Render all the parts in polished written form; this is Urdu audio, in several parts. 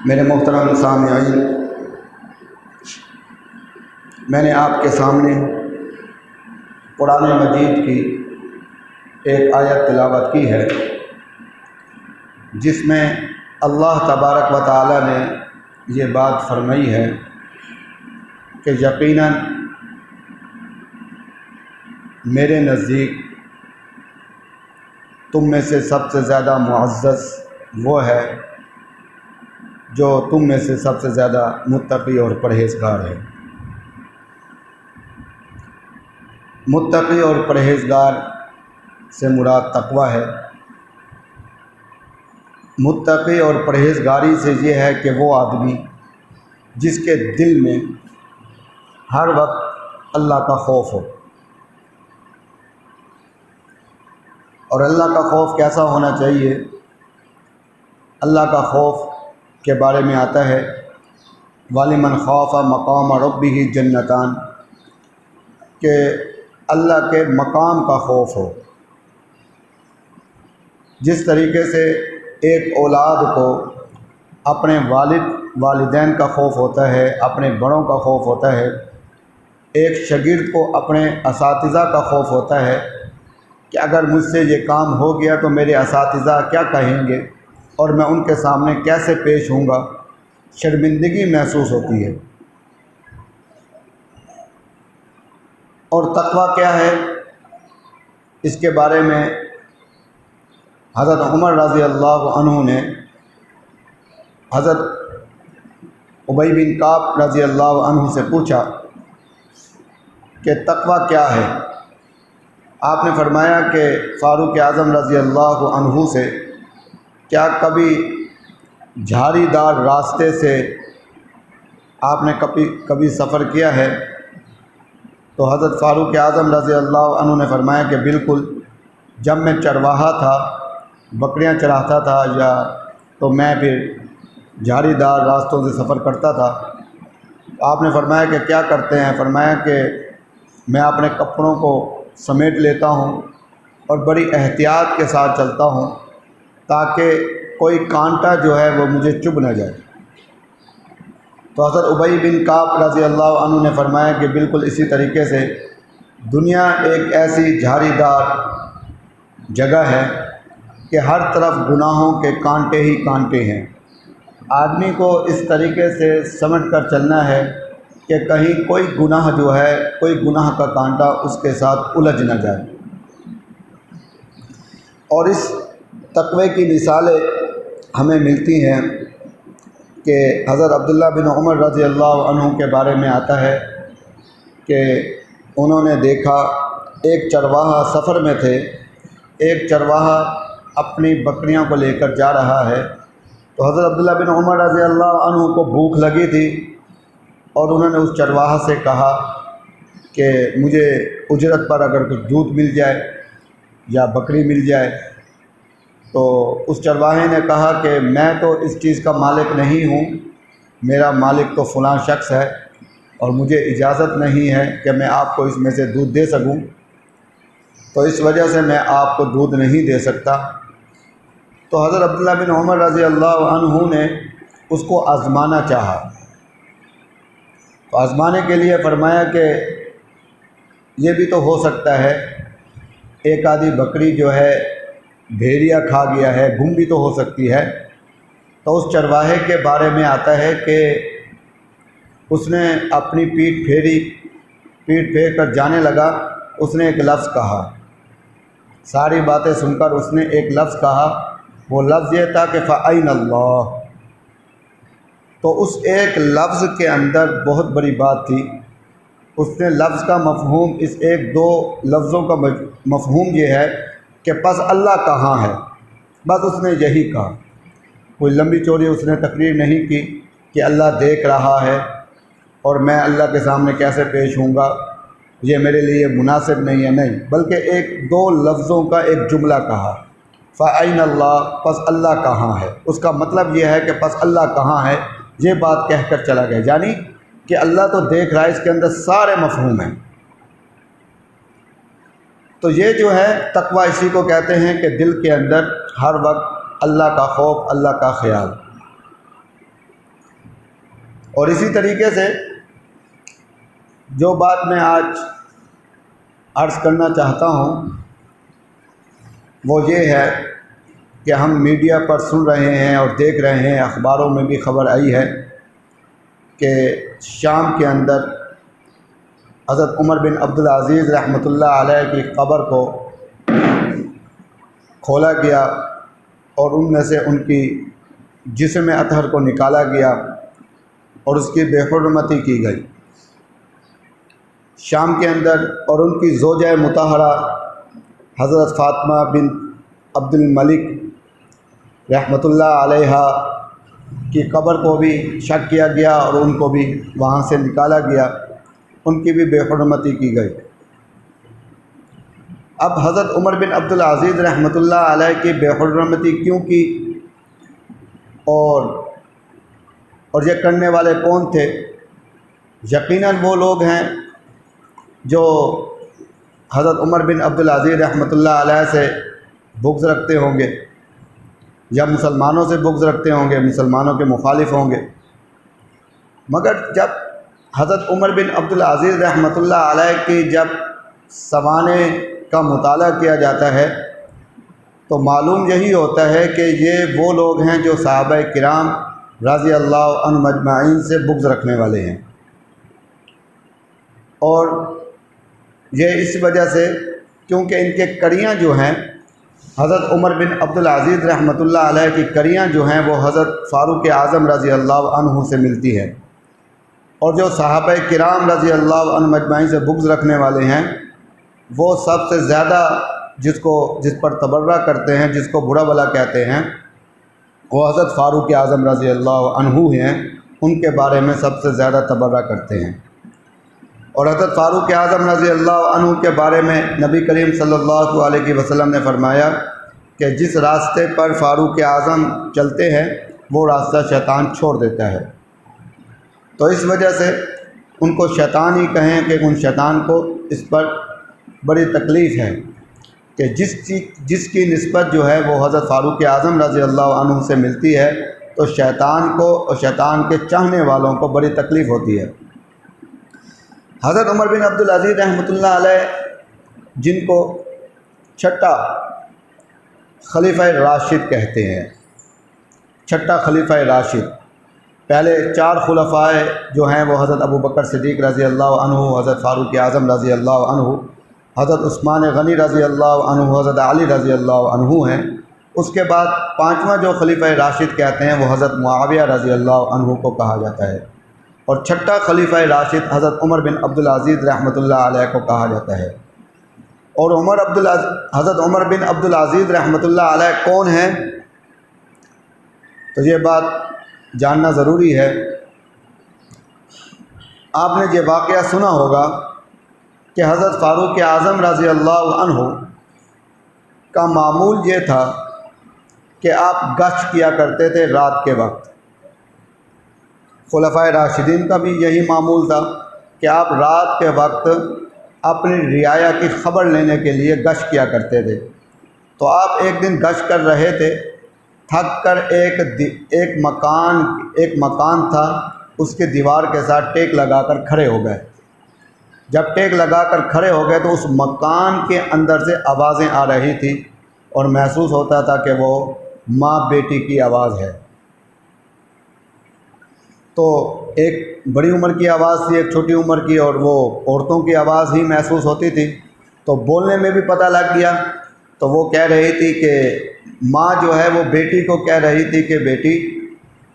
میرے محترم سامعین، میں نے آپ کے سامنے قرآن مجید کی ایک آیت تلاوت کی ہے جس میں اللہ تبارک و تعالی نے یہ بات فرمائی ہے کہ یقیناً میرے نزدیک تم میں سے سب سے زیادہ معزز وہ ہے جو تم میں سے سب سے زیادہ متقی اور پرہیزگار ہے۔ متقی اور پرہیزگار سے مراد تقوی ہے۔ متقی اور پرہیزگاری سے یہ ہے کہ وہ آدمی جس کے دل میں ہر وقت اللہ کا خوف ہو۔ اور اللہ کا خوف کیسا ہونا چاہیے؟ اللہ کا خوف کے بارے میں آتا ہے وَلِمَنْ خَافَ مَقَامَ رَبِّهِ جَنَّتَانِ، کہ اللہ کے مقام کا خوف ہو۔ جس طریقے سے ایک اولاد کو اپنے والدین کا خوف ہوتا ہے، اپنے بڑوں کا خوف ہوتا ہے، ایک شاگرد کو اپنے اساتذہ کا خوف ہوتا ہے کہ اگر مجھ سے یہ کام ہو گیا تو میرے اساتذہ کیا کہیں گے اور میں ان کے سامنے کیسے پیش ہوں گا، شرمندگی محسوس ہوتی ہے۔ اور تقوی کیا ہے؟ اس کے بارے میں حضرت عمر رضی اللہ عنہ نے حضرت ابی بن کعب رضی اللہ عنہ سے پوچھا کہ تقوی کیا ہے؟ آپ نے فرمایا کہ فاروق اعظم رضی اللہ عنہ سے، کیا کبھی جھاڑی دار راستے سے آپ نے کبھی سفر کیا ہے؟ تو حضرت فاروق اعظم رضی اللہ عنہ نے فرمایا کہ بالکل، جب میں چرواہا تھا، بکریاں چراتا تھا یا تو میں پھر جھاڑی دار راستوں سے سفر کرتا تھا۔ آپ نے فرمایا کہ کیا کرتے ہیں؟ فرمایا کہ میں اپنے کپڑوں کو سمیٹ لیتا ہوں اور بڑی احتیاط کے ساتھ چلتا ہوں تاکہ کوئی کانٹا جو ہے وہ مجھے چبھ نہ جائے۔ تو حضرت ابی بن کعب رضی اللہ عنہ نے فرمایا کہ بالکل اسی طریقے سے دنیا ایک ایسی جھاڑی دار جگہ ہے کہ ہر طرف گناہوں کے کانٹے ہی کانٹے ہیں۔ آدمی کو اس طریقے سے سمجھ کر چلنا ہے کہ کہیں کوئی گناہ جو ہے، کوئی گناہ کا کانٹا اس کے ساتھ الجھ نہ جائے۔ اور اس تقوی کی مثالیں ہمیں ملتی ہیں کہ حضرت عبداللہ بن عمر رضی اللہ عنہ کے بارے میں آتا ہے کہ انہوں نے دیکھا ایک چرواہا سفر میں تھے، ایک چرواہا اپنی بکریاں کو لے کر جا رہا ہے، تو حضرت عبداللہ بن عمر رضی اللہ عنہ کو بھوک لگی تھی اور انہوں نے اس چرواہا سے کہا کہ مجھے اجرت پر اگر کچھ دودھ مل جائے یا بکری مل جائے۔ تو اس چرواہے نے کہا کہ میں تو اس چیز کا مالک نہیں ہوں، میرا مالک تو فلاں شخص ہے اور مجھے اجازت نہیں ہے کہ میں آپ کو اس میں سے دودھ دے سکوں، تو اس وجہ سے میں آپ کو دودھ نہیں دے سکتا۔ تو حضرت عبداللہ بن عمر رضی اللہ عنہ نے اس کو آزمانا چاہا، تو آزمانے کے لیے فرمایا کہ یہ بھی تو ہو سکتا ہے ایک آدھی بکری جو ہے بھیڑیا کھا گیا ہے، گم بھی تو ہو سکتی ہے۔ تو اس چرواہے کے بارے میں آتا ہے کہ اس نے اپنی پیٹھ پھیر کر جانے لگا، اس نے ایک لفظ کہا، ساری باتیں سن کر اس نے ایک لفظ کہا، وہ لفظ یہ تھا کہ فَأَيْنَ اللَّهُ۔ تو اس ایک لفظ کے اندر بہت بڑی بات تھی۔ اس نے لفظ کا مفہوم، اس ایک دو لفظوں کا مفہوم یہ ہے کہ پس اللہ کہاں ہے، بس اس نے یہی کہا۔ کوئی لمبی چوڑی اس نے تقریر نہیں کی کہ اللہ دیکھ رہا ہے اور میں اللہ کے سامنے کیسے پیش ہوں گا، یہ میرے لیے مناسب نہیں ہے، نہیں، بلکہ ایک دو لفظوں کا ایک جملہ کہا، فَأَيْنَ اللَّهُ، پس اللہ کہاں ہے۔ اس کا مطلب یہ ہے کہ پس اللہ کہاں ہے، یہ بات کہہ کر چلا گیا، یعنی کہ اللہ تو دیکھ رہا ہے، اس کے اندر سارے مفہوم ہیں۔ تو یہ جو ہے تقوی اسی کو کہتے ہیں کہ دل کے اندر ہر وقت اللہ کا خوف، اللہ کا خیال۔ اور اسی طریقے سے جو بات میں آج عرض کرنا چاہتا ہوں وہ یہ ہے کہ ہم میڈیا پر سن رہے ہیں اور دیکھ رہے ہیں، اخباروں میں بھی خبر آئی ہے کہ شام کے اندر حضرت عمر بن عبدالعزیز رحمۃ اللہ علیہ کی قبر کو کھولا گیا اور ان میں سے ان کی جسم اطہر کو نکالا گیا اور اس کی بے حرمتی کی گئی شام کے اندر، اور ان کی زوجہ مطہرہ حضرت فاطمہ بن عبد الملک رحمۃ اللہ علیہ کی قبر کو بھی شک کیا گیا اور ان کو بھی وہاں سے نکالا گیا، ان کی بھی بے حرمتی کی گئی۔ اب حضرت عمر بن عبدالعزیز رحمۃ اللہ علیہ کی بے حرمتی کیوں کی اور یہ کرنے والے کون تھے؟ یقیناً وہ لوگ ہیں جو حضرت عمر بن عبدالعزیز رحمۃ اللہ علیہ سے بغض رکھتے ہوں گے یا مسلمانوں سے بغض رکھتے ہوں گے، مسلمانوں کے مخالف ہوں گے۔ مگر جب حضرت عمر بن عبدالعزیز رحمۃ اللہ علیہ کی جب سوانح کا مطالعہ کیا جاتا ہے تو معلوم یہی ہوتا ہے کہ یہ وہ لوگ ہیں جو صحابہ کرام رضی اللہ عنہم اجمعین سے بغض رکھنے والے ہیں، اور یہ اس وجہ سے کیونکہ ان کے کڑیاں جو ہیں حضرت عمر بن عبدالعزیز رحمۃ اللہ علیہ کی کڑیاں جو ہیں وہ حضرت فاروق اعظم رضی اللہ عنہ سے ملتی ہے، اور جو صحابہ کرام رضی اللہ عنہم اجمعین سے بغض رکھنے والے ہیں وہ سب سے زیادہ جس پر تبرہ کرتے ہیں، جس کو برا بھلا کہتے ہیں، وہ حضرت فاروق اعظم رضی اللہ عنہ ہیں، ان کے بارے میں سب سے زیادہ تبرہ کرتے ہیں۔ اور حضرت فاروق اعظم رضی اللہ عنہ کے بارے میں نبی کریم صلی اللہ علیہ وسلم نے فرمایا کہ جس راستے پر فاروق اعظم چلتے ہیں وہ راستہ شیطان چھوڑ دیتا ہے، تو اس وجہ سے ان کو شیطان ہی کہیں کہ ان شیطان کو اس پر بڑی تکلیف ہے کہ جس کی نسبت جو ہے وہ حضرت فاروق اعظم رضی اللہ عنہ سے ملتی ہے تو شیطان کو اور شیطان کے چاہنے والوں کو بڑی تکلیف ہوتی ہے۔ حضرت عمر بن عبدالعزیز رحمۃ اللہ علیہ جن کو چھٹا خلیفہ راشد کہتے ہیں، چھٹا خلیفہ راشد، پہلے 4 خلفاء جو ہیں وہ حضرت ابو بکر صدیق رضی اللہ عنہ، حضرت فاروق اعظم رضی اللہ عنہ، حضرت عثمان غنی رضی اللہ عنہ، حضرت علی رضی اللہ عنہ ہیں۔ اس کے بعد 5واں جو خلیفہ راشد کہتے ہیں وہ حضرت معاویہ رضی اللہ عنہ کو کہا جاتا ہے، اور چھٹا خلیفہ راشد حضرت عمر بن عبدالعزیز رحمۃ اللہ علیہ کو کہا جاتا ہے۔ اور حضرت عمر بن عبدالعزیز رحمۃ اللہ علیہ کون ہیں؟ تو یہ بات جاننا ضروری ہے۔ آپ نے یہ واقعہ سنا ہوگا کہ حضرت فاروق اعظم رضی اللہ عنہ کا معمول یہ تھا کہ آپ گشت کیا کرتے تھے رات کے وقت۔ خلفائے راشدین کا بھی یہی معمول تھا کہ آپ رات کے وقت اپنی رعایا کی خبر لینے کے لیے گشت کیا کرتے تھے۔ تو آپ ایک دن گشت کر رہے تھے، تھک کر ایک مکان تھا، اس کے دیوار کے ساتھ ٹیک لگا کر کھڑے ہو گئے۔ جب ٹیک لگا کر کھڑے ہو گئے تو اس مکان کے اندر سے آوازیں آ رہی تھیں اور محسوس ہوتا تھا کہ وہ ماں بیٹی کی آواز ہے۔ تو ایک بڑی عمر کی آواز تھی، ایک چھوٹی عمر کی، اور وہ عورتوں کی آواز ہی محسوس ہوتی تھی۔ تو بولنے میں بھی پتہ لگ گیا، تو وہ کہہ رہی تھی کہ ماں جو ہے وہ بیٹی کو کہہ رہی تھی کہ بیٹی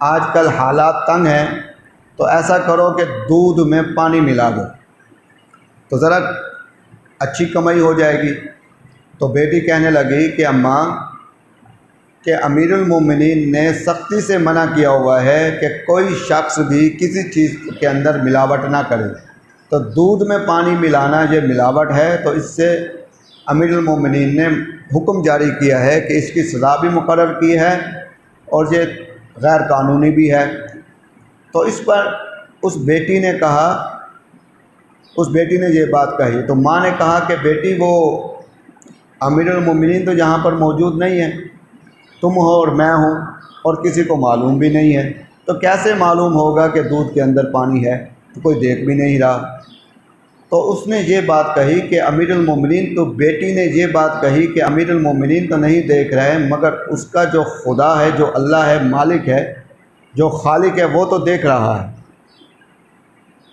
آج کل حالات تنگ ہیں تو ایسا کرو کہ دودھ میں پانی ملا دو تو ذرا اچھی کمائی ہو جائے گی۔ تو بیٹی کہنے لگی کہ اماں کہ امیر المومنین نے سختی سے منع کیا ہوا ہے کہ کوئی شخص بھی کسی چیز کے اندر ملاوٹ نہ کرے، تو دودھ میں پانی ملانا یہ ملاوٹ ہے، تو اس سے امیر المومنین نے حکم جاری کیا ہے کہ اس کی سزا بھی مقرر کی ہے اور یہ غیر قانونی بھی ہے۔ تو اس پر اس بیٹی نے یہ بات کہی، تو ماں نے کہا کہ بیٹی وہ امیر المومنین تو یہاں پر موجود نہیں ہے، تم ہو اور میں ہوں اور کسی کو معلوم بھی نہیں ہے، تو کیسے معلوم ہوگا کہ دودھ کے اندر پانی ہے؟ تو کوئی دیکھ بھی نہیں رہا۔ تو اس نے یہ بات کہی کہ امیر المومنین، تو بیٹی نے یہ بات کہی کہ امیر المومنین تو نہیں دیکھ رہے مگر اس کا جو خدا ہے، جو اللہ ہے، مالک ہے، جو خالق ہے، وہ تو دیکھ رہا ہے۔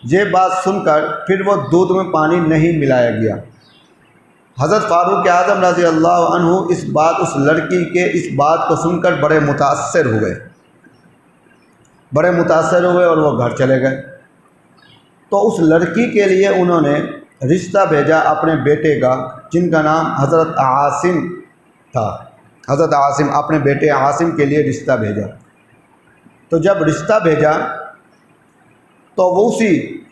یہ بات سن کر پھر وہ دودھ میں پانی نہیں ملایا گیا۔ حضرت فاروق اعظم رضی اللہ عنہ اس لڑکی کے اس بات کو سن کر بڑے متاثر ہوئے اور وہ گھر چلے گئے۔ تو اس لڑکی کے لیے انہوں نے رشتہ بھیجا اپنے بیٹے کا، جن کا نام حضرت عاصم تھا۔ حضرت عاصم، اپنے بیٹے عاصم کے لیے رشتہ بھیجا۔ تو جب رشتہ بھیجا تو وہ اسی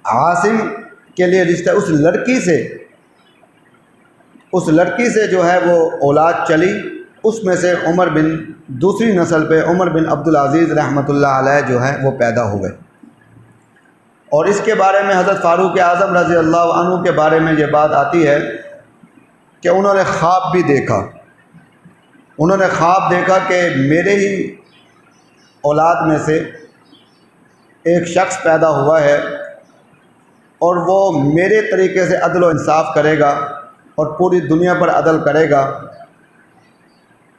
عاصم کے لیے رشتہ، اس لڑکی سے جو ہے وہ اولاد چلی۔ اس میں سے دوسری نسل پہ عمر بن عبدالعزیز رحمۃ اللہ علیہ جو ہے وہ پیدا ہوئے۔ اور اس کے بارے میں حضرت فاروق اعظم رضی اللہ عنہ کے بارے میں یہ بات آتی ہے کہ انہوں نے خواب بھی دیکھا۔ انہوں نے خواب دیکھا کہ میرے ہی اولاد میں سے ایک شخص پیدا ہوا ہے اور وہ میرے طریقے سے عدل و انصاف کرے گا اور پوری دنیا پر عدل کرے گا،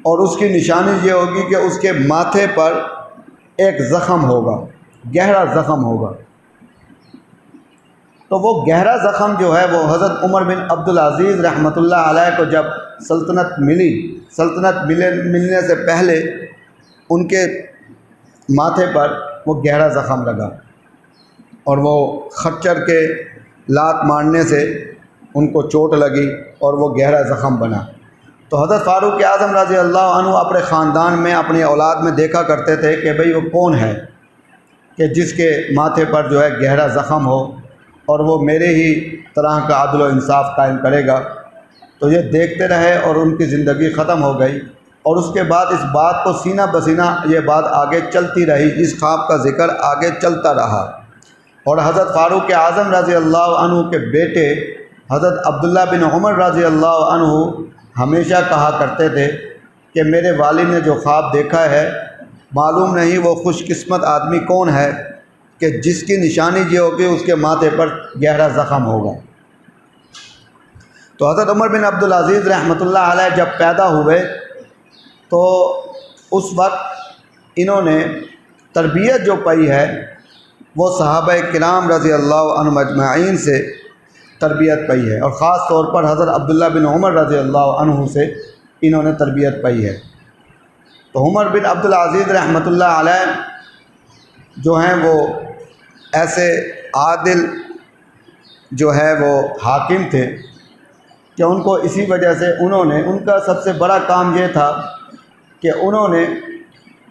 اور اس کی نشانی یہ ہوگی کہ اس کے ماتھے پر ایک زخم ہوگا، گہرا زخم ہوگا۔ تو وہ گہرا زخم جو ہے وہ حضرت عمر بن عبدالعزیز رحمۃ اللہ علیہ کو جب سلطنت ملنے سے پہلے ان کے ماتھے پر وہ گہرا زخم لگا، اور وہ خچر کے لات مارنے سے ان کو چوٹ لگی اور وہ گہرا زخم بنا۔ تو حضرت فاروق اعظم رضی اللہ عنہ اپنے خاندان میں، اپنی اولاد میں دیکھا کرتے تھے کہ بھئی وہ کون ہے کہ جس کے ماتھے پر جو ہے گہرا زخم ہو اور وہ میرے ہی طرح کا عدل و انصاف قائم کرے گا۔ تو یہ دیکھتے رہے اور ان کی زندگی ختم ہو گئی، اور اس کے بعد اس بات کو سینہ بسینہ یہ بات آگے چلتی رہی، اس خواب کا ذکر آگے چلتا رہا۔ اور حضرت فاروق اعظم رضی اللہ عنہ کے بیٹے حضرت عبداللہ بن عمر رضی اللہ عنہ ہمیشہ کہا کرتے تھے کہ میرے والد نے جو خواب دیکھا ہے، معلوم نہیں وہ خوش قسمت آدمی کون ہے کہ جس کی نشانی یہ ہوگی اس کے ماتھے پر گہرا زخم ہوگا۔ تو حضرت عمر بن عبدالعزیز رحمۃ اللہ علیہ جب پیدا ہوئے تو اس وقت انہوں نے تربیت جو پائی ہے وہ صحابہ کرام رضی اللہ عنہم اجمعین سے تربیت پائی ہے، اور خاص طور پر حضرت عبداللہ بن عمر رضی اللہ عنہ سے انہوں نے تربیت پائی ہے۔ تو عمر بن عبدالعزیز رحمۃ اللہ علیہ جو ہیں وہ ایسے عادل جو ہے وہ حاکم تھے کہ ان کو اسی وجہ سے ان کا سب سے بڑا کام یہ تھا کہ انہوں نے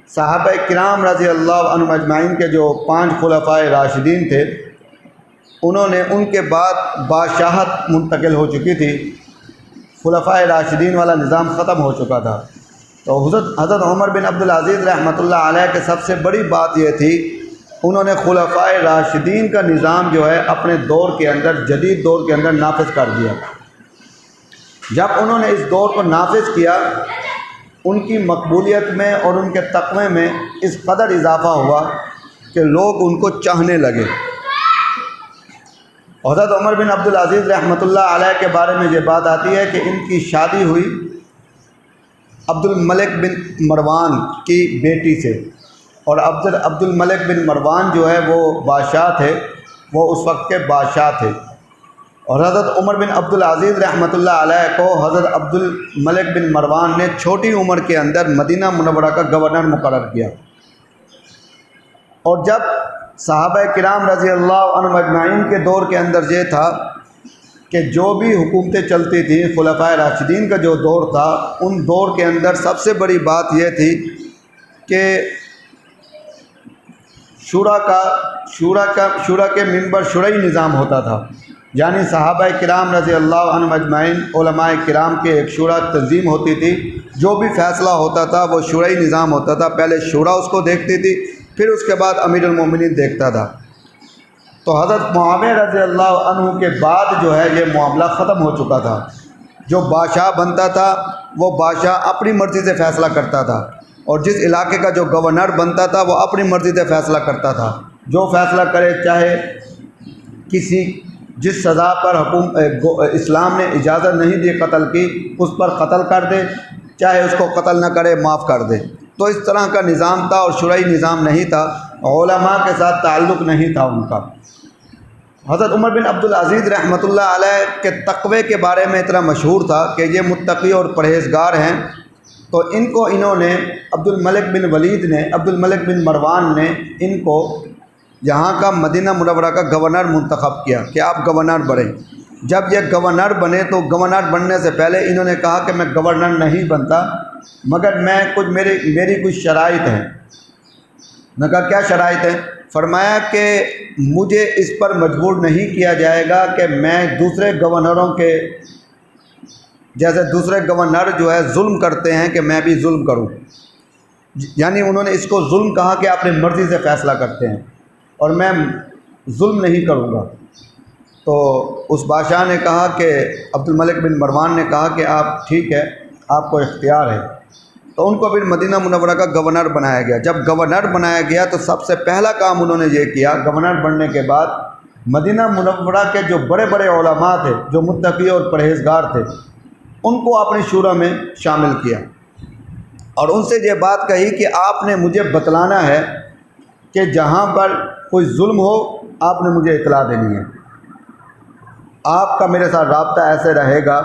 صحابہ کرام رضی اللہ عنہم اجمعین کے جو 5 خلفائے راشدین تھے، انہوں نے ان کے بعد بادشاہت منتقل ہو چکی تھی، خلفائے راشدین والا نظام ختم ہو چکا تھا۔ تو حضرت عمر بن عبدالعزیز رحمۃ اللہ علیہ کے سب سے بڑی بات یہ تھی، انہوں نے خلفائے راشدین کا نظام جو ہے اپنے دور کے اندر، جدید دور کے اندر نافذ کر دیا۔ جب انہوں نے اس دور کو نافذ کیا، ان کی مقبولیت میں اور ان کے تقوی میں اس قدر اضافہ ہوا کہ لوگ ان کو چاہنے لگے۔ حضرت عمر بن عبدالعزیز رحمۃ اللہ علیہ کے بارے میں یہ بات آتی ہے کہ ان کی شادی ہوئی عبد الملک بن مروان کی بیٹی سے، اور عبد الملک بن مروان جو ہے وہ بادشاہ تھے، وہ اس وقت کے بادشاہ تھے۔ اور حضرت عمر بن عبدالعزیز رحمۃ اللہ علیہ کو حضرت عبد الملک بن مروان نے چھوٹی عمر کے اندر مدینہ منورہ کا گورنر مقرر کیا۔ اور جب صحابہ کرام رضی اللہ عنہم اجمعین کے دور کے اندر یہ تھا کہ جو بھی حکومتیں چلتی تھیں، خلفائے راشدین کا جو دور تھا، ان دور کے اندر سب سے بڑی بات یہ تھی کہ شورا کے منبر شرعی نظام ہوتا تھا، یعنی صحابہ کرام رضی اللہ عنہم اجمعین، علماء کرام کے ایک شورا تنظیم ہوتی تھی، جو بھی فیصلہ ہوتا تھا وہ شرعی نظام ہوتا تھا۔ پہلے شورا اس کو دیکھتی تھی، پھر اس کے بعد امیر المومنین دیکھتا تھا۔ تو حضرت معاویہ رضی اللہ عنہ کے بعد جو ہے یہ معاملہ ختم ہو چکا تھا۔ جو بادشاہ بنتا تھا وہ بادشاہ اپنی مرضی سے فیصلہ کرتا تھا، اور جس علاقے کا جو گورنر بنتا تھا وہ اپنی مرضی سے فیصلہ کرتا تھا، جو فیصلہ کرے، چاہے کسی جس سزا پر اسلام نے اجازت نہیں دی قتل کی اس پر قتل کر دے، چاہے اس کو قتل نہ کرے معاف کر دے۔ تو اس طرح کا نظام تھا اور شرعی نظام نہیں تھا، علماء کے ساتھ تعلق نہیں تھا ان کا۔ حضرت عمر بن عبدالعزیز رحمۃ اللہ علیہ کے تقوی کے بارے میں اتنا مشہور تھا کہ یہ متقی اور پرہیزگار ہیں، تو انہوں نے عبد الملک بن ولید نے، عبد الملک بن مروان نے ان کو یہاں کا مدینہ منورہ کا گورنر منتخب کیا کہ آپ گورنر بنیں۔ جب یہ گورنر بنے تو گورنر بننے سے پہلے انہوں نے کہا کہ میں گورنر نہیں بنتا مگر میری کچھ شرائط ہیں۔ میں کہا کیا شرائط ہیں؟ فرمایا کہ مجھے اس پر مجبور نہیں کیا جائے گا کہ میں دوسرے گورنروں کے جیسے دوسرے گورنر جو ہے ظلم کرتے ہیں کہ میں بھی ظلم کروں، یعنی انہوں نے اس کو ظلم کہا کہ اپنی مرضی سے فیصلہ کرتے ہیں اور میں ظلم نہیں کروں گا۔ تو اس بادشاہ نے کہا کہ عبد الملک بن مروان نے کہا کہ آپ ٹھیک ہے، آپ کو اختیار ہے۔ تو ان کو پھر مدینہ منورہ کا گورنر بنایا گیا۔ جب گورنر بنایا گیا تو سب سے پہلا کام انہوں نے یہ کیا، گورنر بننے کے بعد مدینہ منورہ کے جو بڑے بڑے علماء تھے، جو متقی اور پرہیزگار تھے، ان کو اپنی شورا میں شامل کیا اور ان سے یہ بات کہی کہ آپ نے مجھے بتلانا ہے کہ جہاں پر کوئی ظلم ہو آپ نے مجھے اطلاع دینی ہے۔ آپ کا میرے ساتھ رابطہ ایسے رہے گا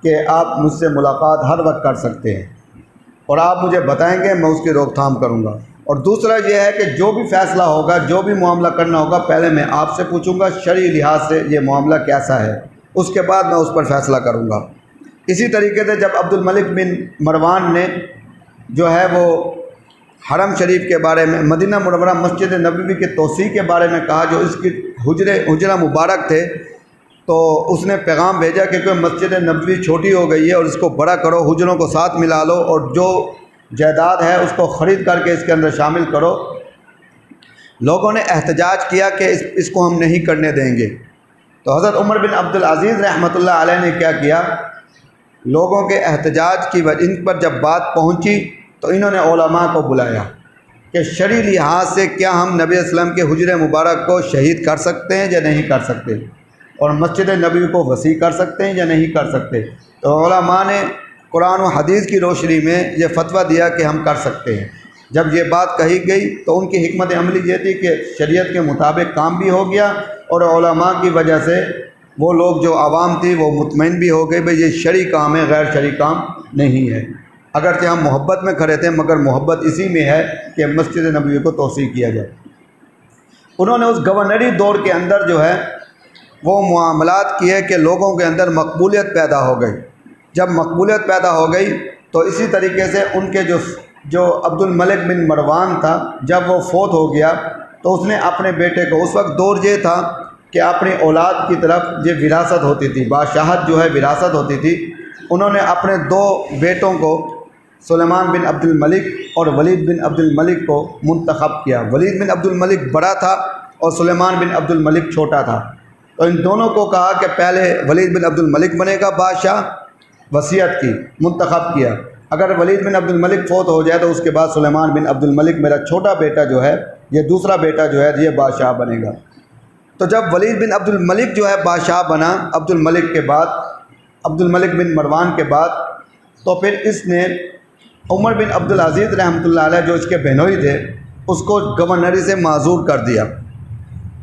کہ آپ مجھ سے ملاقات ہر وقت کر سکتے ہیں اور آپ مجھے بتائیں گے، میں اس کی روک تھام کروں گا۔ اور دوسرا یہ ہے کہ جو بھی فیصلہ ہوگا، جو بھی معاملہ کرنا ہوگا، پہلے میں آپ سے پوچھوں گا شرعی لحاظ سے یہ معاملہ کیسا ہے، اس کے بعد میں اس پر فیصلہ کروں گا۔ اسی طریقے سے جب عبد الملک بن مروان نے جو ہے وہ حرم شریف کے بارے میں، مدینہ منورہ مسجد نبوی کی توسیع کے بارے میں کہا، جو اس کی حجرہ مبارک تھے، تو اس نے پیغام بھیجا کہ کوئی مسجد نبوی چھوٹی ہو گئی ہے اور اس کو بڑا کرو، حجروں کو ساتھ ملا لو اور جو جائیداد ہے اس کو خرید کر کے اس کے اندر شامل کرو۔ لوگوں نے احتجاج کیا کہ اس کو ہم نہیں کرنے دیں گے۔ تو حضرت عمر بن عبدالعزیز رحمۃ اللہ علیہ نے کیا کیا، لوگوں کے احتجاج کی وجہ ان پر جب بات پہنچی تو انہوں نے علماء کو بلایا کہ شرعی لحاظ سے کیا ہم نبی اسلام کے حجرہ مبارک کو شہید کر سکتے ہیں یا نہیں کر سکتے، اور مسجد نبوی کو وسیع کر سکتے ہیں یا نہیں کر سکتے۔ تو علماء نے قرآن و حدیث کی روشنی میں یہ فتویٰ دیا کہ ہم کر سکتے ہیں۔ جب یہ بات کہی گئی تو ان کی حکمت عملی یہ تھی کہ شریعت کے مطابق کام بھی ہو گیا اور علماء کی وجہ سے وہ لوگ جو عوام تھی وہ مطمئن بھی ہو گئے، بھئی یہ شرعی کام ہے، غیر شرعی کام نہیں ہے۔ اگرچہ ہم محبت میں کھڑے تھے مگر محبت اسی میں ہے کہ مسجد نبوی کو توسیع کیا جائے۔ انہوں نے اس گورنری دور کے اندر جو ہے وہ معاملات کیے کہ لوگوں کے اندر مقبولیت پیدا ہو گئی۔ جب مقبولیت پیدا ہو گئی تو اسی طریقے سے ان کے جو عبد الملک بن مروان تھا، جب وہ فوت ہو گیا تو اس نے اپنے بیٹے کو، اس وقت دور یہ تھا کہ اپنی اولاد کی طرف یہ وراثت ہوتی تھی، بادشاہت جو ہے وراثت ہوتی تھی، انہوں نے اپنے دو بیٹوں کو سلیمان بن عبد الملک اور ولید بن عبد الملک کو منتخب کیا۔ ولید بن عبد الملک بڑا تھا اور سلیمان بن عبد الملک چھوٹا تھا، تو ان دونوں کو کہا کہ پہلے ولید بن عبد الملک بنے گا بادشاہ، وصیت کی، منتخب کیا۔ اگر ولید بن عبد الملک فوت ہو جائے تو اس کے بعد سلیمان بن عبد الملک میرا چھوٹا بیٹا جو ہے، یہ دوسرا بیٹا جو ہے یہ بادشاہ بنے گا۔ تو جب ولید بن عبد الملک جو ہے بادشاہ بنا عبد الملک کے بعد، عبد الملک بن مروان کے بعد، تو پھر اس نے عمر بن عبدالعزیز رحمۃ اللہ علیہ جو اس کے بہنوئی تھے اس کو گورنری سے معزول کر دیا،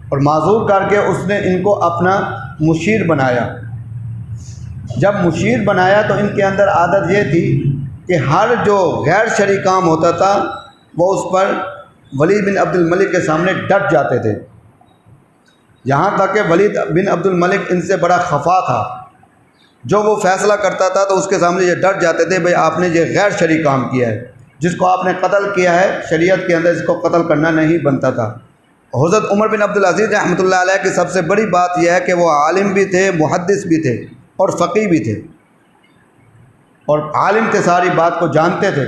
اور معزول کر کے اس نے ان کو اپنا مشیر بنایا۔ جب مشیر بنایا تو ان کے اندر عادت یہ تھی کہ ہر جو غیر شرعی کام ہوتا تھا وہ اس پر ولید بن عبد الملک کے سامنے ڈٹ جاتے تھے، یہاں تک کہ ولید بن عبد الملک ان سے بڑا خفا تھا۔ جو وہ فیصلہ کرتا تھا تو اس کے سامنے یہ ڈٹ جاتے تھے، بھئی آپ نے یہ غیر شرعی کام کیا ہے، جس کو آپ نے قتل کیا ہے، شریعت کے اندر اس کو قتل کرنا نہیں بنتا تھا۔ حضرت عمر بن عبدالعزیز رحمۃ اللہ علیہ کی سب سے بڑی بات یہ ہے کہ وہ عالم بھی تھے، محدث بھی تھے اور فقیہ بھی تھے، اور عالم تھے، ساری بات کو جانتے تھے،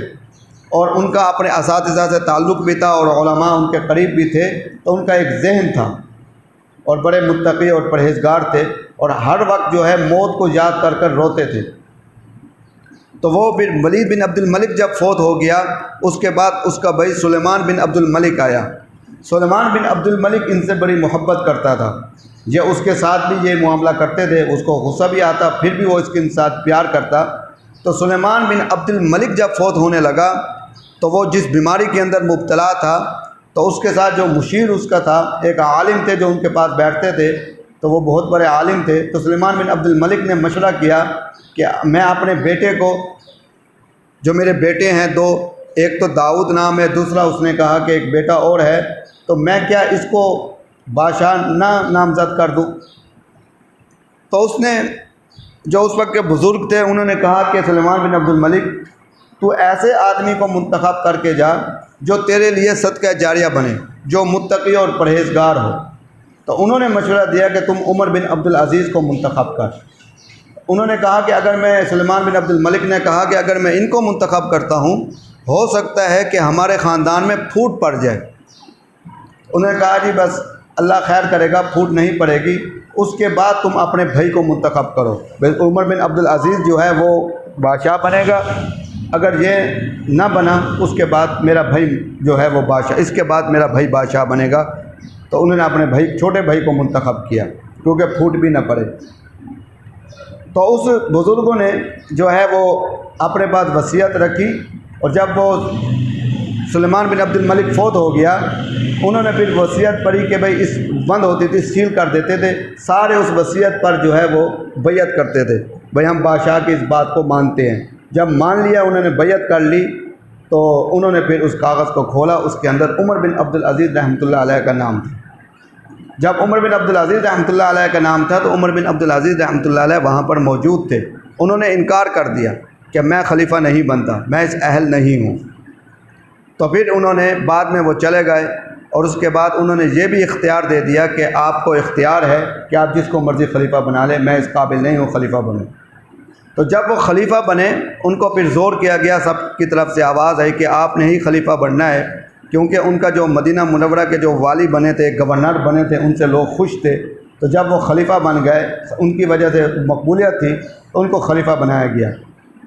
اور ان کا اپنے اساتذہ سے تعلق بھی تھا اور علماء ان کے قریب بھی تھے، تو ان کا ایک ذہن تھا اور بڑے متقی اور پرہیزگار تھے، اور ہر وقت جو ہے موت کو یاد کر کر روتے تھے۔ تو وہ پھر ولید بن عبد الملک جب فوت ہو گیا، اس کے بعد اس کا بھائی سلیمان بن عبد الملک آیا۔ سلیمان بن عبد الملک ان سے بڑی محبت کرتا تھا، یہ اس کے ساتھ بھی یہ معاملہ کرتے تھے، اس کو غصہ بھی آتا، پھر بھی وہ اس کے ساتھ پیار کرتا۔ تو سلیمان بن عبد الملک جب فوت ہونے لگا تو وہ جس بیماری کے اندر مبتلا تھا، تو اس کے ساتھ جو مشیر اس کا تھا، ایک عالم تھے جو ان کے پاس بیٹھتے تھے، تو وہ بہت بڑے عالم تھے۔ تو سلیمان بن عبد الملک نے مشورہ کیا کہ میں اپنے بیٹے کو، جو میرے بیٹے ہیں دو، ایک تو داؤد نام ہے، دوسرا اس نے کہا کہ ایک بیٹا اور ہے، تو میں کیا اس کو بادشاہ نہ نامزد کر دوں؟ تو اس نے، جو اس وقت کے بزرگ تھے، انہوں نے کہا کہ سلیمان بن عبد الملک تو ایسے آدمی کو منتخب کر کے جا جو تیرے لیے صدقہ جاریہ بنے، جو متقی اور پرہیزگار ہو۔ تو انہوں نے مشورہ دیا کہ تم عمر بن عبد العزیز کو منتخب کر۔ انہوں نے کہا کہ اگر میں، سلیمان بن عبد الملک نے کہا کہ اگر میں ان کو منتخب کرتا ہوں، ہو سکتا ہے کہ ہمارے خاندان میں پھوٹ پڑ جائے۔ انہوں نے کہا جی بس اللہ خیر کرے گا، پھوٹ نہیں پڑے گی، اس کے بعد تم اپنے بھائی کو منتخب کرو۔ عمر بن عبد العزیز جو ہے وہ بادشاہ بنے گا، اگر یہ نہ بنا اس کے بعد میرا بھائی جو ہے وہ بادشاہ، اس کے بعد میرا بھائی بادشاہ بنے گا۔ تو انہوں نے اپنے بھائی، چھوٹے بھائی کو منتخب کیا کیونکہ پھوٹ بھی نہ پڑے۔ تو اس بزرگوں نے جو ہے وہ اپنے پاس وصیت رکھی، اور جب وہ سلیمان بن عبد الملک فوت ہو گیا، انہوں نے پھر وصیت پڑھی کہ بھئی اس بند ہوتی تھی، سیل کر دیتے تھے، سارے اس وصیت پر جو ہے وہ بیعت کرتے تھے، بھئی ہم بادشاہ کی اس بات کو مانتے ہیں۔ جب مان لیا، انہوں نے بیعت کر لی، تو انہوں نے پھر اس کاغذ کو کھولا، اس کے اندر عمر بن عبد العزیز رحمۃ اللہ علیہ کا نام تھا۔ جب عمر بن عبد العزیز رحمۃ اللہ علیہ کا نام تھا تو عمر بن عبد العزیز رحمۃ اللہ علیہ وہاں پر موجود تھے۔ انہوں نے انکار کر دیا کہ میں خلیفہ نہیں بنتا، میں اس اہل نہیں ہوں۔ تو پھر انہوں نے بعد میں وہ چلے گئے، اور اس کے بعد انہوں نے یہ بھی اختیار دے دیا کہ آپ کو اختیار ہے کہ آپ جس کو مرضی خلیفہ بنا لیں، میں اس قابل نہیں ہوں خلیفہ بنوں۔ تو جب وہ خلیفہ بنے، ان کو پھر زور کیا گیا، سب کی طرف سے آواز آئی کہ آپ نے ہی خلیفہ بننا ہے، کیونکہ ان کا جو مدینہ منورہ کے جو والی بنے تھے، گورنر بنے تھے، ان سے لوگ خوش تھے۔ تو جب وہ خلیفہ بن گئے، ان کی وجہ سے مقبولیت تھی، تو ان کو خلیفہ بنایا گیا۔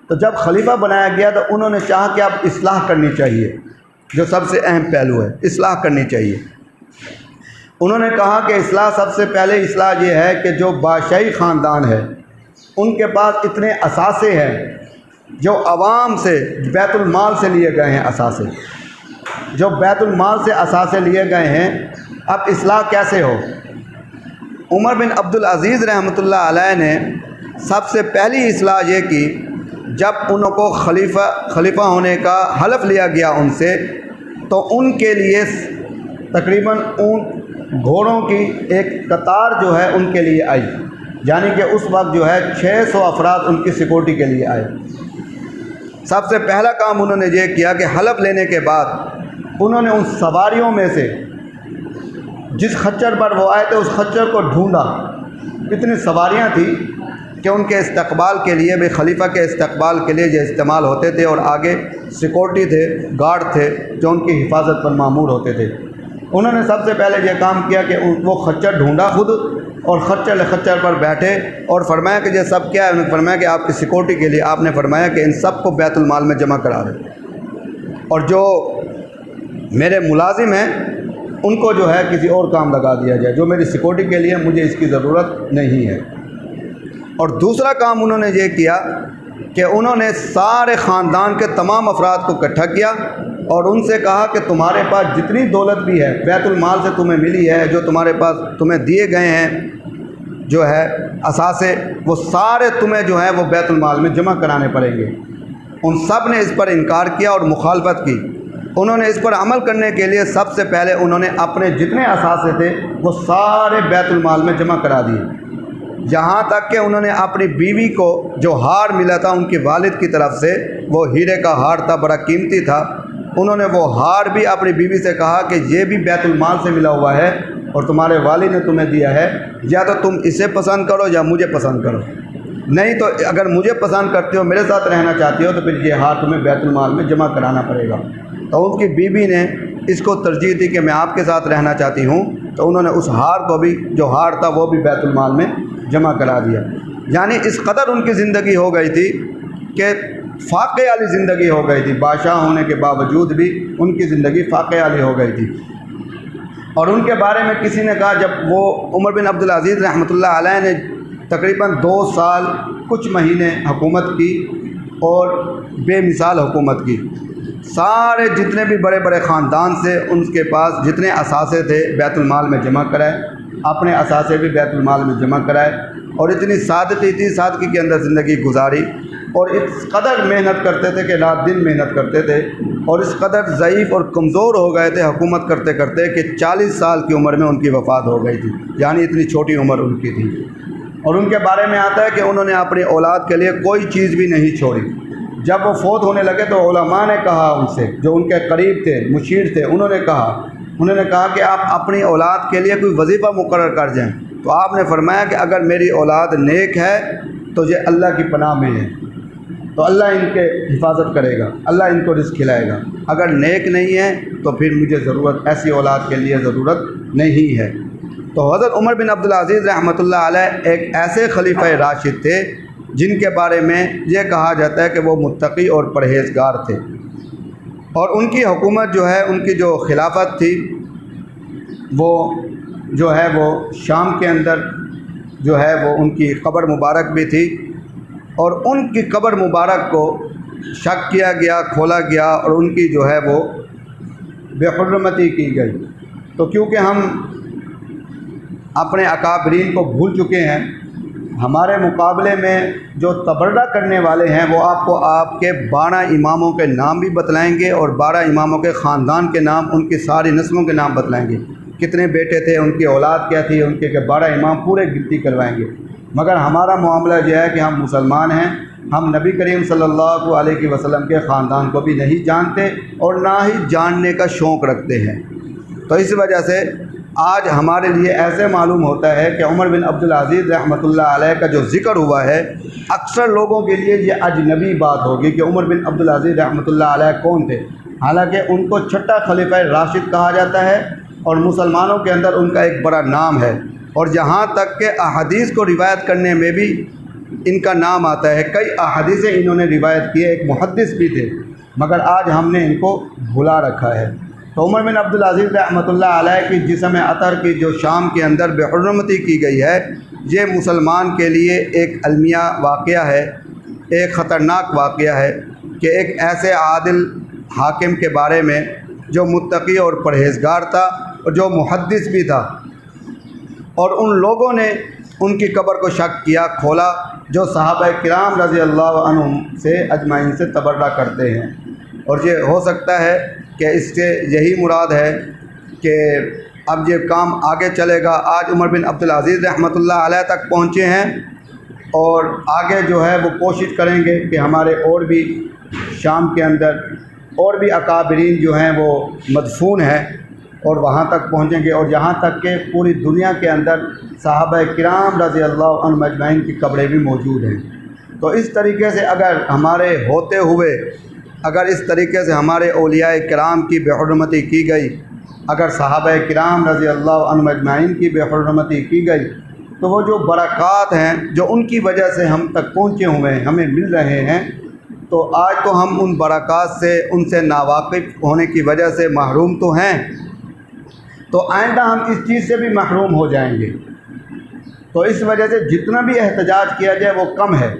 تو جب خلیفہ بنایا گیا تو انہوں نے چاہا کہ اب اصلاح کرنی چاہیے، جو سب سے اہم پہلو ہے، اصلاح کرنی چاہیے۔ انہوں نے کہا کہ اصلاح، سب سے پہلے اصلاح یہ ہے کہ جو بادشاہی خاندان ہے، ان کے پاس اتنے اثاثے ہیں جو عوام سے، بیت المال سے لیے گئے ہیں، اثاثے جو بیت المال سے اثاثے لیے گئے ہیں، اب اصلاح کیسے ہو؟ عمر بن عبد العزیز رحمۃ اللہ علیہ نے سب سے پہلی اصلاح یہ کی، جب ان کو خلیفہ ہونے کا حلف لیا گیا ان سے، تو ان کے لیے تقریباً اونٹ، گھوڑوں کی ایک قطار جو ہے ان کے لیے آئی، یعنی کہ اس وقت جو ہے 600 افراد ان کی سیکورٹی کے لیے آئے۔ سب سے پہلا کام انہوں نے یہ کیا کہ حلف لینے کے بعد انہوں نے ان سواریوں میں سے جس خچر پر وہ آئے تھے، اس خچر کو ڈھونڈا۔ اتنی سواریاں تھیں کہ ان کے استقبال کے لیے بھی، خلیفہ کے استقبال کے لیے یہ استعمال ہوتے تھے، اور آگے سیکورٹی تھے، گارڈ تھے جو ان کی حفاظت پر مامور ہوتے تھے۔ انہوں نے سب سے پہلے یہ کام کیا کہ وہ خچر ڈھونڈا خود، اور خچر پر بیٹھے اور فرمایا کہ یہ سب کیا ہے؟ انہوں نے فرمایا کہ آپ کی سیکورٹی کے لیے آپ نے فرمایا کہ ان سب کو بیت المال میں جمع کرا دیں، اور جو میرے ملازم ہیں ان کو جو ہے کسی اور کام لگا دیا جائے، جو میری سیکورٹی کے لیے مجھے اس کی ضرورت نہیں ہے۔ اور دوسرا کام انہوں نے یہ کیا کہ انہوں نے سارے خاندان کے تمام افراد کو اکٹھا کیا اور ان سے کہا کہ تمہارے پاس جتنی دولت بھی ہے، بیت المال سے تمہیں ملی ہے، جو تمہارے پاس تمہیں دیے گئے ہیں جو ہے اثاثے، وہ سارے تمہیں جو ہے وہ بیت المال میں جمع کرانے پڑیں گے۔ ان سب نے اس پر انکار کیا اور مخالفت کی۔ انہوں نے اس پر عمل کرنے کے لیے سب سے پہلے انہوں نے اپنے جتنے اثاثے تھے وہ سارے بیت المال میں جمع کرا دیے، یہاں تک کہ انہوں نے اپنی بیوی کو جو ہار ملا تھا ان کے والد کی طرف سے، وہ ہیرے کا ہار تھا، بڑا قیمتی تھا، انہوں نے وہ ہار بھی اپنی بیوی سے کہا کہ یہ بھی بیت المال سے ملا ہوا ہے اور تمہارے والد نے تمہیں دیا ہے، یا تو تم اسے پسند کرو یا مجھے پسند کرو، نہیں تو اگر مجھے پسند کرتے ہو، میرے ساتھ رہنا چاہتے ہو، تو پھر یہ ہار تمہیں بیت المال میں جمع کرانا پڑے گا۔ تو ان کی بیوی نے اس کو ترجیح دی کہ میں آپ کے ساتھ رہنا چاہتی ہوں، تو انہوں نے اس ہار کو بھی، جو ہار تھا وہ بھی بیت المال میں جمع کرا دیا۔ یعنی اس قدر ان کی زندگی ہو گئی تھی کہ فاقے والی زندگی ہو گئی تھی، بادشاہ ہونے کے باوجود بھی ان کی زندگی فاقے والی ہو گئی تھی۔ اور ان کے بارے میں کسی نے کہا، جب وہ عمر بن عبدالعزیز رحمۃ اللہ علیہ نے تقریباً 2 سال کچھ مہینے حکومت کی اور بے مثال حکومت کی، سارے جتنے بھی بڑے بڑے خاندان سے ان کے پاس جتنے اثاثے تھے بیت المال میں جمع کرائے، اپنے اثاثے بھی بیت المال میں جمع کرائے، اور اتنی سادگی تھی، سادگی کے اندر زندگی گزاری، اور اس قدر محنت کرتے تھے کہ رات دن محنت کرتے تھے، اور اس قدر ضعیف اور کمزور ہو گئے تھے حکومت کرتے کرتے کہ 40 سال کی عمر میں ان کی وفات ہو گئی تھی، یعنی اتنی چھوٹی عمر ان کی تھی۔ اور ان کے بارے میں آتا ہے کہ انہوں نے اپنی اولاد کے لیے کوئی چیز بھی نہیں چھوڑی۔ جب وہ فوت ہونے لگے تو علماء نے کہا ان سے، جو ان کے قریب تھے، مشیر تھے، انہوں نے کہا کہ آپ اپنی اولاد کے لیے کوئی وظیفہ مقرر کر جائیں۔ تو آپ نے فرمایا کہ اگر میری اولاد نیک ہے تو یہ اللہ کی پناہ میں ہے، تو اللہ ان کے حفاظت کرے گا، اللہ ان کو رزق کھلائے گا۔ اگر نیک نہیں ہے تو پھر مجھے ایسی اولاد کے لیے ضرورت نہیں ہے۔ تو حضرت عمر بن عبدالعزیز رحمۃ اللہ علیہ ایک ایسے خلیفہ راشد تھے جن کے بارے میں یہ کہا جاتا ہے کہ وہ متقی اور پرہیزگار تھے، اور ان کی حکومت جو ہے، ان کی جو خلافت تھی، وہ جو ہے وہ شام کے اندر جو ہے وہ ان کی قبر مبارک بھی تھی، اور ان کی قبر مبارک کو شک کیا گیا، کھولا گیا، اور ان کی جو ہے وہ بے حرمتی کی گئی۔ تو کیونکہ ہم اپنے اکابرین کو بھول چکے ہیں، ہمارے مقابلے میں جو تبرہ کرنے والے ہیں وہ آپ کو آپ کے 12 اماموں کے نام بھی بتلائیں گے، اور 12 اماموں کے خاندان کے نام، ان کی ساری نسلوں کے نام بتلائیں گے، کتنے بیٹے تھے، ان کی اولاد کیا تھی، ان کے 12 امام پورے گنتی کروائیں گے۔ مگر ہمارا معاملہ یہ ہے کہ ہم مسلمان ہیں، ہم نبی کریم صلی اللہ علیہ وسلم کے خاندان کو بھی نہیں جانتے اور نہ ہی جاننے کا شوق رکھتے ہیں۔ تو اس وجہ سے آج ہمارے لیے ایسے معلوم ہوتا ہے کہ عمر بن عبدالعزیز رحمۃ اللہ علیہ کا جو ذکر ہوا ہے، اکثر لوگوں کے لیے یہ اجنبی بات ہوگی کہ عمر بن عبدالعزیز رحمۃ اللہ علیہ کون تھے، حالانکہ ان کو چھٹا خلیفہ راشد کہا جاتا ہے، اور مسلمانوں کے اندر ان کا ایک بڑا نام ہے، اور جہاں تک کہ احادیث کو روایت کرنے میں بھی ان کا نام آتا ہے، کئی احادیثیں انہوں نے روایت کی ہے، ایک محدث بھی تھے، مگر آج ہم نے ان کو بھلا رکھا ہے۔ تو عمر بن عبدالعزیز رحمۃ اللہ علیہ کی جسم اطہر کی جو شام کے اندر بے حرمتی کی گئی ہے، یہ مسلمان کے لیے ایک المیہ واقعہ ہے، ایک خطرناک واقعہ ہے کہ ایک ایسے عادل حاکم کے بارے میں جو متقی اور پرہیزگار تھا اور جو محدث بھی تھا، اور ان لوگوں نے ان کی قبر کو شک کیا، کھولا، جو صحابہ کرام رضی اللہ عنہم سے اجمعین سے تبرہ کرتے ہیں۔ اور یہ ہو سکتا ہے کہ اس سے یہی مراد ہے کہ اب یہ کام آگے چلے گا۔ آج عمر بن عبدالعزیز رحمۃ اللہ علیہ تک پہنچے ہیں، اور آگے جو ہے وہ کوشش کریں گے کہ ہمارے اور بھی شام کے اندر اور بھی اکابرین جو ہیں وہ مدفون ہیں، اور وہاں تک پہنچیں گے، اور یہاں تک کہ پوری دنیا کے اندر صحابہ کرام رضی اللہ عنہم اجمعین کی قبریں بھی موجود ہیں۔ تو اس طریقے سے اگر ہمارے ہوتے ہوئے، اگر اس طریقے سے ہمارے اولیاء کرام کی بے حرمتی کی گئی، اگر صحابہ کرام رضی اللہ عنہم اجمعین کی بے حرمتی کی گئی، تو وہ جو برکات ہیں جو ان کی وجہ سے ہم تک پہنچے ہوئے ہیں، ہمیں مل رہے ہیں، تو آج تو ہم ان برکات سے، ان سے ناواقف ہونے کی وجہ سے محروم تو ہیں، تو آئندہ ہم اس چیز سے بھی محروم ہو جائیں گے۔ تو اس وجہ سے جتنا بھی احتجاج کیا جائے وہ کم ہے،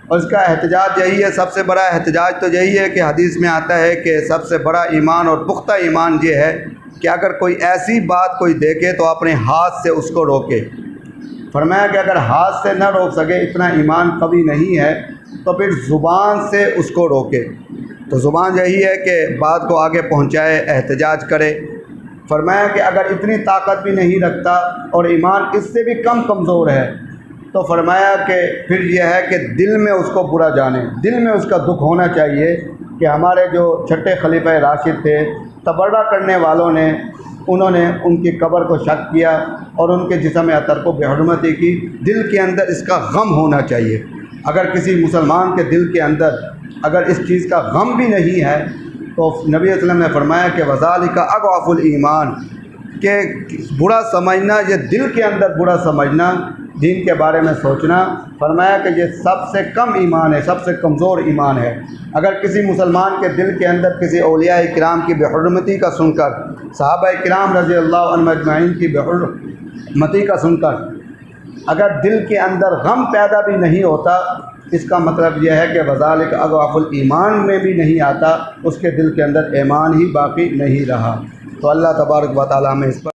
اور اس کا احتجاج یہی ہے، سب سے بڑا احتجاج تو یہی ہے کہ حدیث میں آتا ہے کہ سب سے بڑا ایمان اور پختہ ایمان یہ ہے کہ اگر کوئی ایسی بات کوئی دیکھے تو اپنے ہاتھ سے اس کو روکے۔ فرمایا کہ اگر ہاتھ سے نہ روک سکے، اتنا ایمان قوی نہیں ہے، تو پھر زبان سے اس کو روکے۔ تو زبان یہی ہے کہ بات کو آگے پہنچائے، احتجاج کرے۔ فرمایا کہ اگر اتنی طاقت بھی نہیں رکھتا اور ایمان اس سے بھی کم کمزور ہے، تو فرمایا کہ پھر یہ ہے کہ دل میں اس کو برا جانے، دل میں اس کا دکھ ہونا چاہیے کہ ہمارے جو چھٹے خلیفہ راشد تھے، تبرہ کرنے والوں نے، انہوں نے ان کی قبر کو شک کیا اور ان کے جسم اطہر کو بے حرمتی کی۔ دل کے اندر اس کا غم ہونا چاہیے۔ اگر کسی مسلمان کے دل کے اندر اگر اس چیز کا غم بھی نہیں ہے، تو نبی صلی اللہ علیہ وسلم نے فرمایا کہ وذالک اضعف الایمان، کہ برا سمجھنا، یہ دل کے اندر برا سمجھنا، دین کے بارے میں سوچنا، فرمایا کہ یہ سب سے کم ایمان ہے، سب سے کمزور ایمان ہے۔ اگر کسی مسلمان کے دل کے اندر کسی اولیاء کرام کی بے حرمتی کا سن کر، صحابہ کرام رضی اللہ عنہم اجمعین کی بے حرمتی کا سن کر اگر دل کے اندر غم پیدا بھی نہیں ہوتا، اس کا مطلب یہ ہے کہ وذالک اضعف الایمان میں بھی نہیں آتا، اس کے دل کے اندر ایمان ہی باقی نہیں رہا۔ تو اللہ تبارک و تعالیٰ میں اس پر